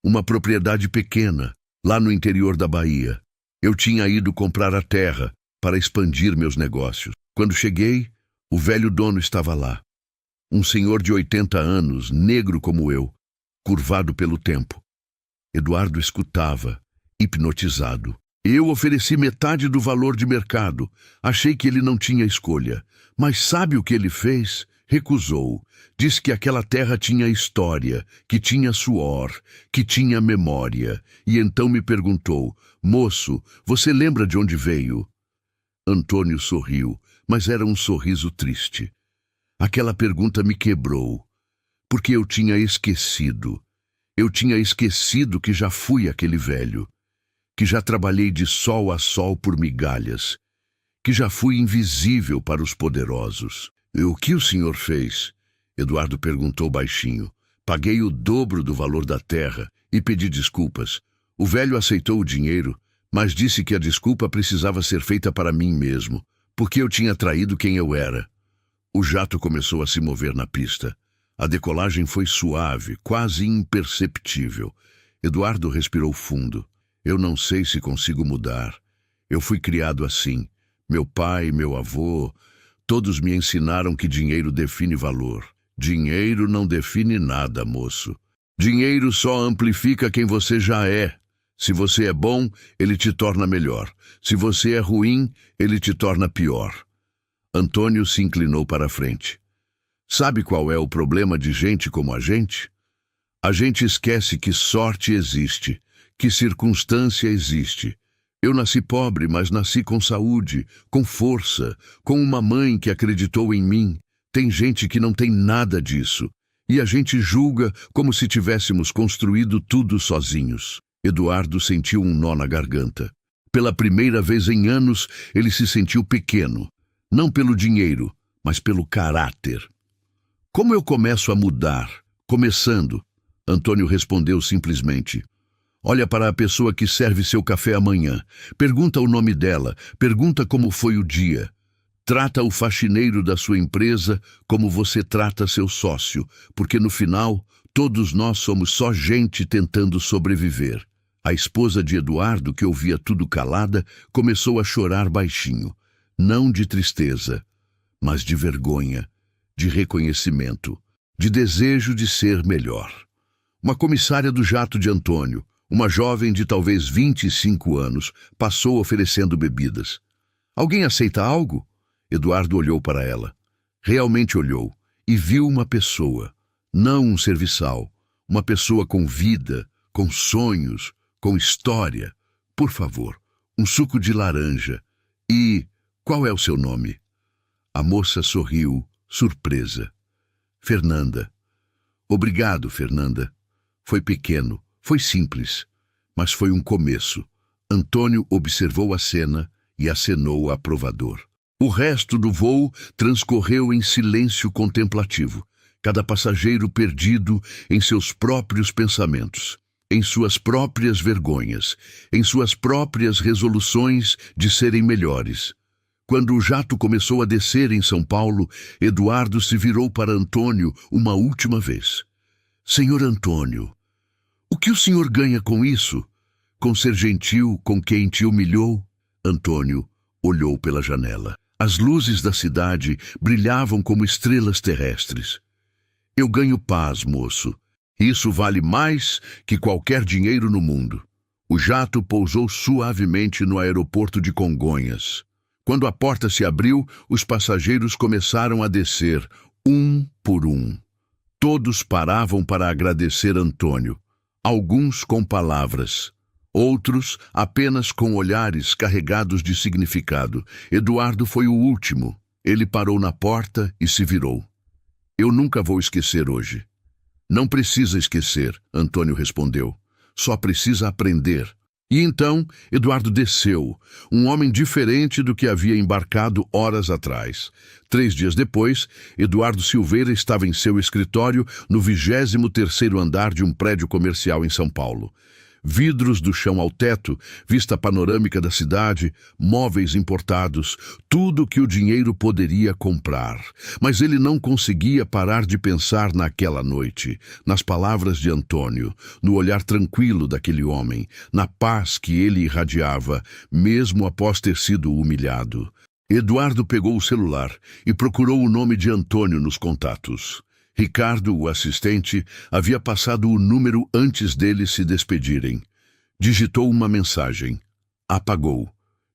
Uma propriedade pequena, lá no interior da Bahia. Eu tinha ido comprar a terra para expandir meus negócios. Quando cheguei, o velho dono estava lá. Um senhor de 80 anos, negro como eu, curvado pelo tempo. Eduardo escutava, hipnotizado. Eu ofereci metade do valor de mercado. Achei que ele não tinha escolha. Mas sabe o que ele fez? Recusou. Disse que aquela terra tinha história, que tinha suor, que tinha memória. E então me perguntou, moço, você lembra de onde veio? Antônio sorriu, mas era um sorriso triste. Aquela pergunta me quebrou, porque eu tinha esquecido. Eu tinha esquecido que já fui aquele velho, que já trabalhei de sol a sol por migalhas, que já fui invisível para os poderosos. E o que o senhor fez? Eduardo perguntou baixinho. Paguei o dobro do valor da terra e pedi desculpas. O velho aceitou o dinheiro, mas disse que a desculpa precisava ser feita para mim mesmo, porque eu tinha traído quem eu era. O jato começou a se mover na pista. A decolagem foi suave, quase imperceptível. Eduardo respirou fundo. Eu não sei se consigo mudar. Eu fui criado assim. Meu pai, meu avô, todos me ensinaram que dinheiro define valor. Dinheiro não define nada, moço. Dinheiro só amplifica quem você já é. Se você é bom, ele te torna melhor. Se você é ruim, ele te torna pior. Antônio se inclinou para a frente. Sabe qual é o problema de gente como a gente? A gente esquece que sorte existe, que circunstância existe. Eu nasci pobre, mas nasci com saúde, com força, com uma mãe que acreditou em mim. Tem gente que não tem nada disso. E a gente julga como se tivéssemos construído tudo sozinhos. Eduardo sentiu um nó na garganta. Pela primeira vez em anos, ele se sentiu pequeno. Não pelo dinheiro, mas pelo caráter. Como eu começo a mudar? Começando, Antônio respondeu simplesmente. Olha para a pessoa que serve seu café amanhã. Pergunta o nome dela, pergunta como foi o dia. Trata o faxineiro da sua empresa como você trata seu sócio, porque no final, todos nós somos só gente tentando sobreviver. A esposa de Eduardo, que ouvia tudo calada, começou a chorar baixinho. Não de tristeza, mas de vergonha, de reconhecimento, de desejo de ser melhor. Uma comissária do jato de Antônio, uma jovem de talvez 25 anos, passou oferecendo bebidas. Alguém aceita algo? Eduardo olhou para ela. Realmente olhou e viu uma pessoa, não um serviçal, uma pessoa com vida, com sonhos, com história. Por favor, um suco de laranja. E qual é o seu nome? A moça sorriu, surpresa. Fernanda. Obrigado, Fernanda. Foi pequeno, foi simples, mas foi um começo. Antônio observou a cena e acenou aprovador. O resto do voo transcorreu em silêncio contemplativo, cada passageiro perdido em seus próprios pensamentos. em suas próprias vergonhas, em suas próprias resoluções de serem melhores. Quando o jato começou a descer em São Paulo, Eduardo se virou para Antônio uma última vez. Senhor Antônio, o que o senhor ganha com isso? Com ser gentil com quem te humilhou? Antônio olhou pela janela. As luzes da cidade brilhavam como estrelas terrestres. Eu ganho paz, moço. Isso vale mais que qualquer dinheiro no mundo. O jato pousou suavemente no aeroporto de Congonhas. Quando a porta se abriu, os passageiros começaram a descer, um por um. Todos paravam para agradecer Antônio, alguns com palavras, outros apenas com olhares carregados de significado. Eduardo foi o último. Ele parou na porta e se virou. Eu nunca vou esquecer hoje. Não precisa esquecer, Antônio respondeu. Só precisa aprender. E então, Eduardo desceu, um homem diferente do que havia embarcado horas atrás. 3 dias depois, Eduardo Silveira estava em seu escritório no 23º andar de um prédio comercial em São Paulo. Vidros do chão ao teto, vista panorâmica da cidade, móveis importados, tudo que o dinheiro poderia comprar. Mas ele não conseguia parar de pensar naquela noite, nas palavras de Antônio, no olhar tranquilo daquele homem, na paz que ele irradiava, mesmo após ter sido humilhado. Eduardo pegou o celular e procurou o nome de Antônio nos contatos. Ricardo, o assistente, havia passado o número antes deles se despedirem. Digitou uma mensagem. Apagou.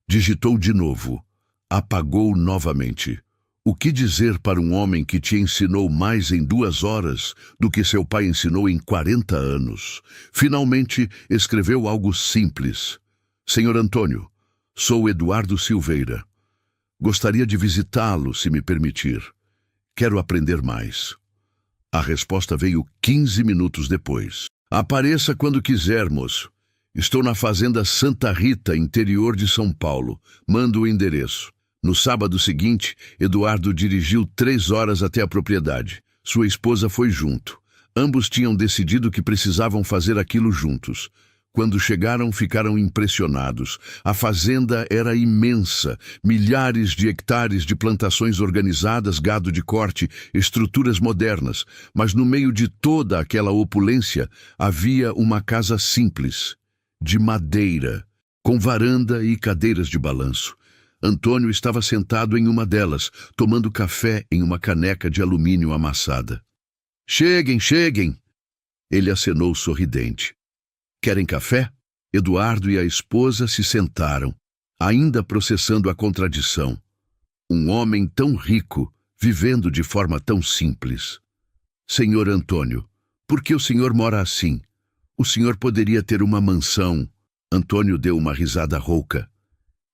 Digitou de novo. Apagou novamente. O que dizer para um homem que te ensinou mais em 2 horas do que seu pai ensinou em 40 anos? Finalmente, escreveu algo simples. Senhor Antônio, sou Eduardo Silveira. Gostaria de visitá-lo, se me permitir. Quero aprender mais. A resposta veio 15 minutos depois. Apareça quando quiser, moço. Estou na fazenda Santa Rita, interior de São Paulo. Mando o endereço. No sábado seguinte, Eduardo dirigiu 3 horas até a propriedade. Sua esposa foi junto. Ambos tinham decidido que precisavam fazer aquilo juntos. Quando chegaram, ficaram impressionados. A fazenda era imensa, milhares de hectares de plantações organizadas, gado de corte, estruturas modernas. Mas no meio de toda aquela opulência, havia uma casa simples, de madeira, com varanda e cadeiras de balanço. Antônio estava sentado em uma delas, tomando café em uma caneca de alumínio amassada. Cheguem, cheguem! Ele acenou sorridente. Querem café? Eduardo e a esposa se sentaram, ainda processando a contradição. Um homem tão rico, vivendo de forma tão simples. Senhor Antônio, por que o senhor mora assim? O senhor poderia ter uma mansão. Antônio deu uma risada rouca.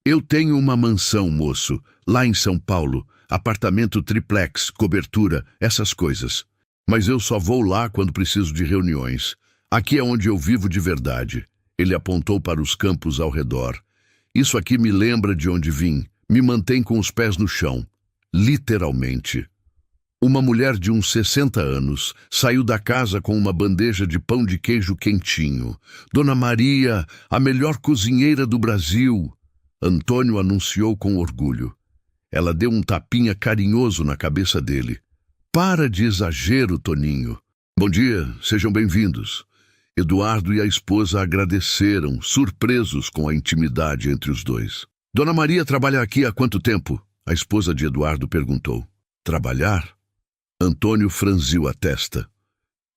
Eu tenho uma mansão, moço, lá em São Paulo, apartamento triplex, cobertura, essas coisas. Mas eu só vou lá quando preciso de reuniões. Aqui é onde eu vivo de verdade. Ele apontou para os campos ao redor. Isso aqui me lembra de onde vim. Me mantém com os pés no chão. Literalmente. Uma mulher de uns 60 anos saiu da casa com uma bandeja de pão de queijo quentinho. Dona Maria, a melhor cozinheira do Brasil. Antônio anunciou com orgulho. Ela deu um tapinha carinhoso na cabeça dele. Para de exagero, Toninho. Bom dia, sejam bem-vindos. Eduardo e a esposa agradeceram, surpresos com a intimidade entre os dois. Dona Maria trabalha aqui há quanto tempo? A esposa de Eduardo perguntou. Trabalhar? Antônio franziu a testa.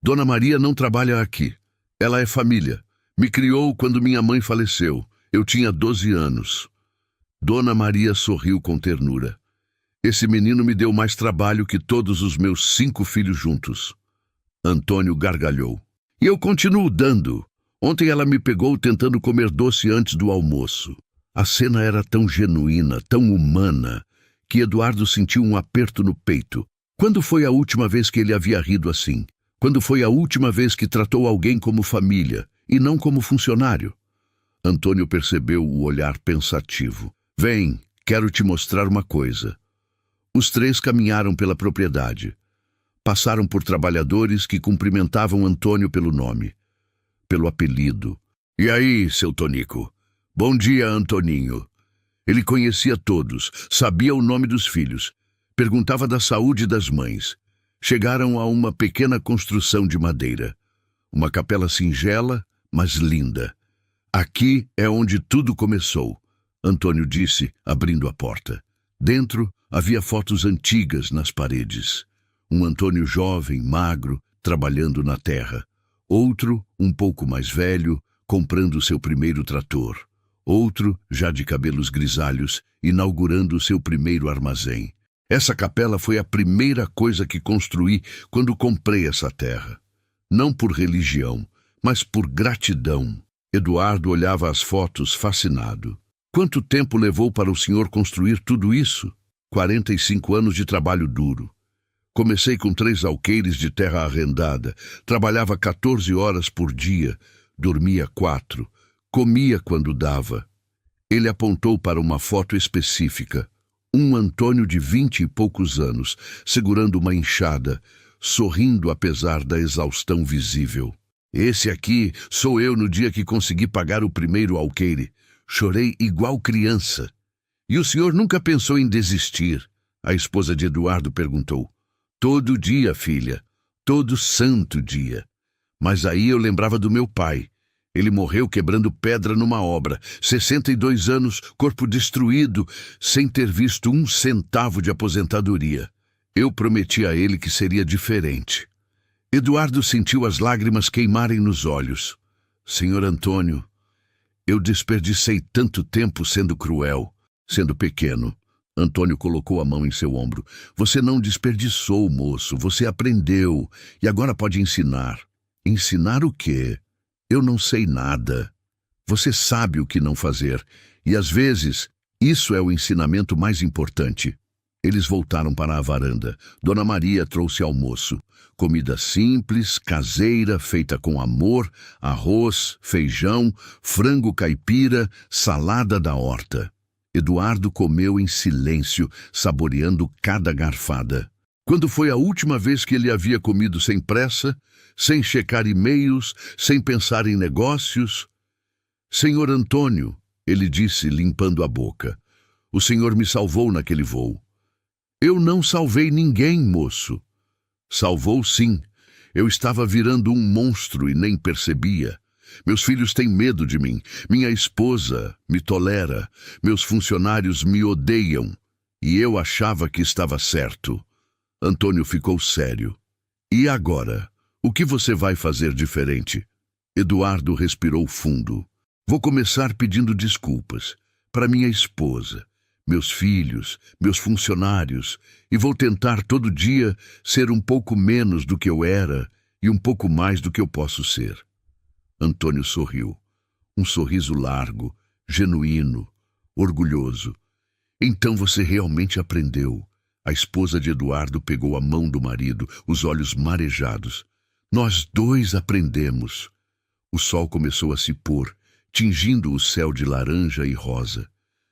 Dona Maria não trabalha aqui. Ela é família. Me criou quando minha mãe faleceu. Eu tinha 12 anos. Dona Maria sorriu com ternura. Esse menino me deu mais trabalho que todos os meus 5 filhos juntos. Antônio gargalhou. E eu continuo dando. Ontem ela me pegou tentando comer doce antes do almoço. A cena era tão genuína, tão humana, que Eduardo sentiu um aperto no peito. Quando foi a última vez que ele havia rido assim? Quando foi a última vez que tratou alguém como família, e não como funcionário? Antônio percebeu o olhar pensativo. Vem, quero te mostrar uma coisa. Os 3 caminharam pela propriedade. Passaram por trabalhadores que cumprimentavam Antônio pelo nome. pelo apelido. E aí, seu Tonico? Bom dia, Antoninho. Ele conhecia todos, sabia o nome dos filhos, perguntava da saúde das mães. Chegaram a uma pequena construção de madeira. Uma capela singela, mas linda. Aqui é onde tudo começou, Antônio disse, abrindo a porta. Dentro havia fotos antigas nas paredes. Um Antônio jovem, magro, trabalhando na terra. Outro, um pouco mais velho, comprando seu primeiro trator. Outro, já de cabelos grisalhos, inaugurando seu primeiro armazém. Essa capela foi a primeira coisa que construí quando comprei essa terra. Não por religião, mas por gratidão. Eduardo olhava as fotos fascinado. Quanto tempo levou para o senhor construir tudo isso? 45 anos de trabalho duro. Comecei com 3 alqueires de terra arrendada, trabalhava 14 horas por dia, dormia 4, comia quando dava. Ele apontou para uma foto específica. Um Antônio de 20 e poucos anos, segurando uma enxada, sorrindo apesar da exaustão visível. Esse aqui sou eu no dia que consegui pagar o primeiro alqueire. Chorei igual criança. E o senhor nunca pensou em desistir? A esposa de Eduardo perguntou. Todo dia, filha. Todo santo dia. Mas aí eu lembrava do meu pai. Ele morreu quebrando pedra numa obra. 62 anos, corpo destruído, sem ter visto 1 centavo de aposentadoria. Eu prometi a ele que seria diferente. Eduardo sentiu as lágrimas queimarem nos olhos. Senhor Antônio, eu desperdicei tanto tempo sendo cruel, sendo pequeno. Antônio colocou a mão em seu ombro. Você não desperdiçou, moço. Você aprendeu. E agora pode ensinar. Ensinar o quê? Eu não sei nada. Você sabe o que não fazer. E às vezes, isso é o ensinamento mais importante. Eles voltaram para a varanda. Dona Maria trouxe almoço. Comida simples, caseira, feita com amor, arroz, feijão, frango caipira, salada da horta. Eduardo comeu em silêncio, saboreando cada garfada. Quando foi a última vez que ele havia comido sem pressa, sem checar e-mails, sem pensar em negócios? Senhor Antônio, ele disse, limpando a boca, o senhor me salvou naquele voo. Eu não salvei ninguém, moço. Salvou sim. Eu estava virando um monstro e nem percebia. Meus filhos têm medo de mim. Minha esposa me tolera. Meus funcionários me odeiam. E eu achava que estava certo. Antônio ficou sério. E agora? O que você vai fazer diferente? Eduardo respirou fundo. Vou começar pedindo desculpas para minha esposa, meus filhos, meus funcionários, e vou tentar todo dia ser um pouco menos do que eu era e um pouco mais do que eu posso ser. Antônio sorriu. Um sorriso largo, genuíno, orgulhoso. Então você realmente aprendeu. A esposa de Eduardo pegou a mão do marido, os olhos marejados. Nós 2 aprendemos. O sol começou a se pôr, tingindo o céu de laranja e rosa.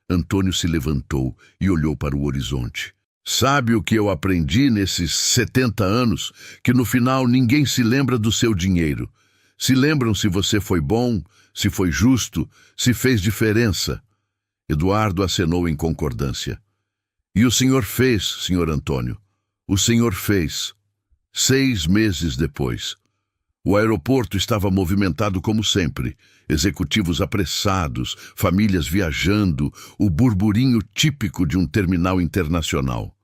Antônio se levantou e olhou para o horizonte. Sabe o que eu aprendi nesses 70 anos? Que no final ninguém se lembra do seu dinheiro. Se lembram se você foi bom, se foi justo, se fez diferença. Eduardo acenou em concordância. E o senhor fez, senhor Antônio. O senhor fez. 6 meses depois. O aeroporto estava movimentado como sempre. Executivos apressados, famílias viajando, o burburinho típico de um terminal internacional.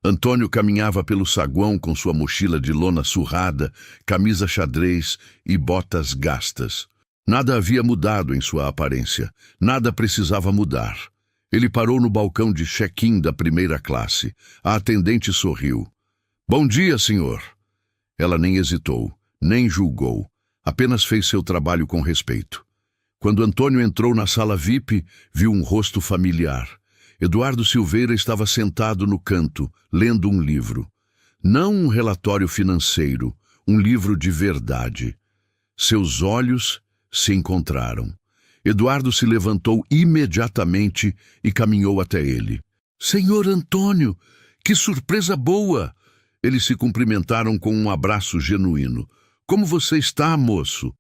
Antônio caminhava pelo saguão com sua mochila de lona surrada, camisa xadrez e botas gastas. Nada havia mudado em sua aparência. Nada precisava mudar. Ele parou no balcão de check-in da primeira classe. A atendente sorriu. Bom dia, senhor. Ela nem hesitou, nem julgou. Apenas fez seu trabalho com respeito. Quando Antônio entrou na sala VIP, viu um rosto familiar. Eduardo Silveira estava sentado no canto, lendo um livro. Não um relatório financeiro, um livro de verdade. Seus olhos se encontraram. Eduardo se levantou imediatamente e caminhou até ele. Senhor Antônio, que surpresa boa! Eles se cumprimentaram com um abraço genuíno. Como você está, moço?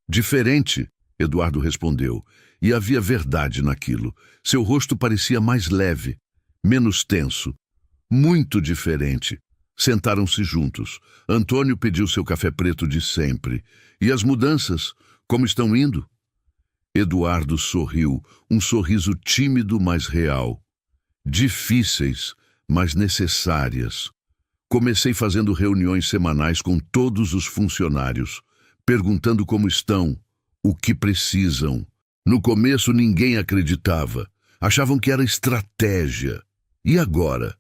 Diferente, Eduardo respondeu, e havia verdade naquilo. Seu rosto parecia mais leve, menos tenso. Muito diferente. Sentaram-se juntos. Antônio pediu seu café preto de sempre. E as mudanças? Como estão indo? Eduardo sorriu, um sorriso tímido, mas real. Difíceis, mas necessárias. Comecei fazendo reuniões semanais com todos os funcionários, perguntando como estão, o que precisam. No começo ninguém acreditava. Achavam que era estratégia. E agora?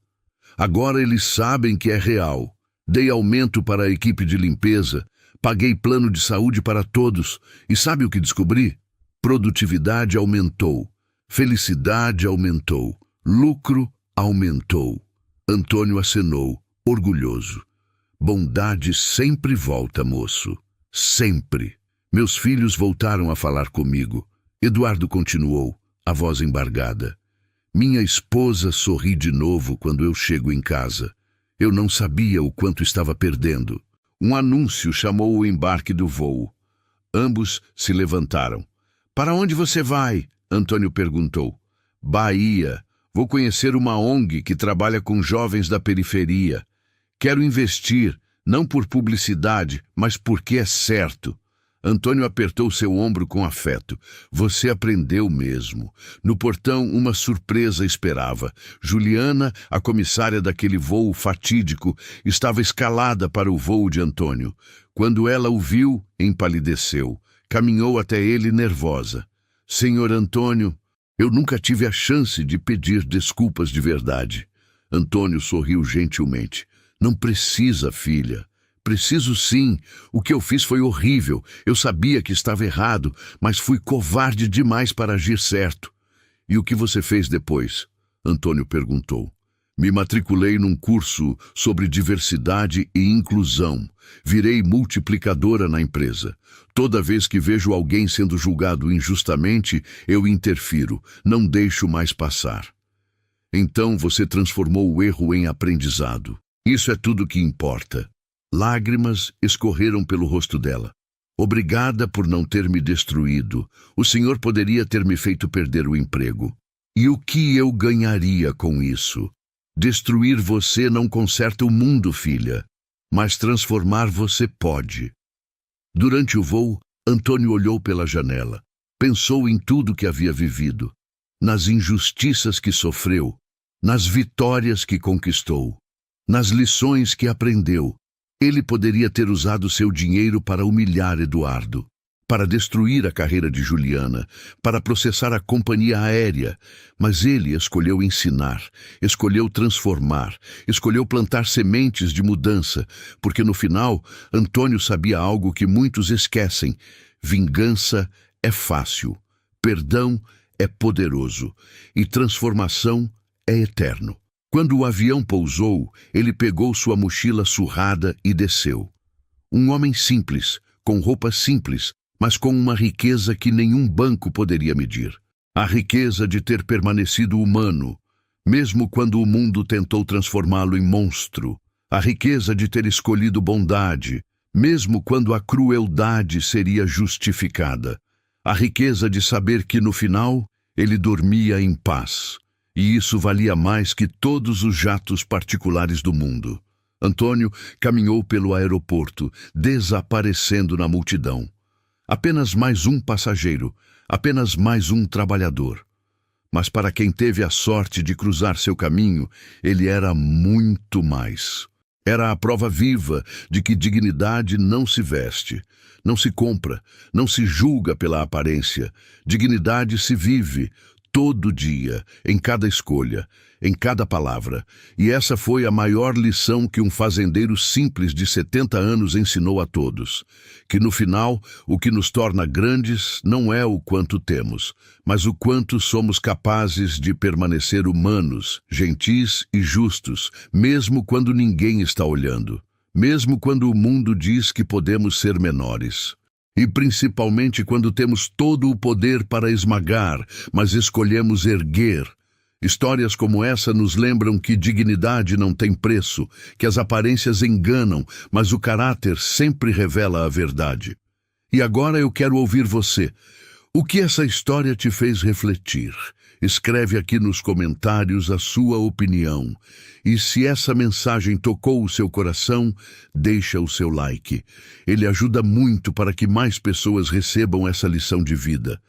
Agora eles sabem que é real. Dei aumento para a equipe de limpeza, paguei plano de saúde para todos. E sabe o que descobri? Produtividade aumentou. Felicidade aumentou. Lucro aumentou. Antônio acenou, orgulhoso. Bondade sempre volta, moço. Sempre. Meus filhos voltaram a falar comigo. Eduardo continuou, a voz embargada. Minha esposa sorri de novo quando eu chego em casa. Eu não sabia o quanto estava perdendo. Um anúncio chamou o embarque do voo. Ambos se levantaram. Para onde você vai? Antônio perguntou. Bahia. Vou conhecer uma ONG que trabalha com jovens da periferia. Quero investir, não por publicidade, mas porque é certo. Antônio apertou seu ombro com afeto. Você aprendeu mesmo. No portão, uma surpresa esperava. Juliana, a comissária daquele voo fatídico, estava escalada para o voo de Antônio. Quando ela o viu, empalideceu. Caminhou até ele nervosa. Senhor Antônio, eu nunca tive a chance de pedir desculpas de verdade. Antônio sorriu gentilmente. Não precisa, filha. Preciso sim. O que eu fiz foi horrível. Eu sabia que estava errado, mas fui covarde demais para agir certo. E o que você fez depois? Antônio perguntou. Me matriculei num curso sobre diversidade e inclusão. Virei multiplicadora na empresa. Toda vez que vejo alguém sendo julgado injustamente, eu interfiro. Não deixo mais passar. Então você transformou o erro em aprendizado. Isso é tudo que importa. Lágrimas escorreram pelo rosto dela. Obrigada por não ter me destruído. O senhor poderia ter me feito perder o emprego. E o que eu ganharia com isso? Destruir você não conserta o mundo, filha. Mas transformar você pode. Durante o voo, Antônio olhou pela janela. Pensou em tudo que havia vivido. Nas injustiças que sofreu. Nas vitórias que conquistou. Nas lições que aprendeu. Ele poderia ter usado seu dinheiro para humilhar Eduardo, para destruir a carreira de Juliana, para processar a companhia aérea, mas ele escolheu ensinar, escolheu transformar, escolheu plantar sementes de mudança, porque no final, Antônio sabia algo que muitos esquecem: vingança é fácil, perdão é poderoso e transformação é eterno. Quando o avião pousou, ele pegou sua mochila surrada e desceu. Um homem simples, com roupas simples, mas com uma riqueza que nenhum banco poderia medir. A riqueza de ter permanecido humano, mesmo quando o mundo tentou transformá-lo em monstro. A riqueza de ter escolhido bondade, mesmo quando a crueldade seria justificada. A riqueza de saber que, no final, ele dormia em paz. E isso valia mais que todos os jatos particulares do mundo. Antônio caminhou pelo aeroporto, desaparecendo na multidão. Apenas mais um passageiro, apenas mais um trabalhador. Mas para quem teve a sorte de cruzar seu caminho, ele era muito mais. Era a prova viva de que dignidade não se veste, não se compra, não se julga pela aparência. Dignidade se vive todo dia, em cada escolha, em cada palavra. E essa foi a maior lição que um fazendeiro simples de 70 anos ensinou a todos. Que no final, o que nos torna grandes não é o quanto temos, mas o quanto somos capazes de permanecer humanos, gentis e justos, mesmo quando ninguém está olhando, mesmo quando o mundo diz que podemos ser menores. E principalmente quando temos todo o poder para esmagar, mas escolhemos erguer. Histórias como essa nos lembram que dignidade não tem preço, que as aparências enganam, mas o caráter sempre revela a verdade. E agora eu quero ouvir você. O que essa história te fez refletir? Escreve aqui nos comentários a sua opinião. E se essa mensagem tocou o seu coração, deixa o seu like. Ele ajuda muito para que mais pessoas recebam essa lição de vida.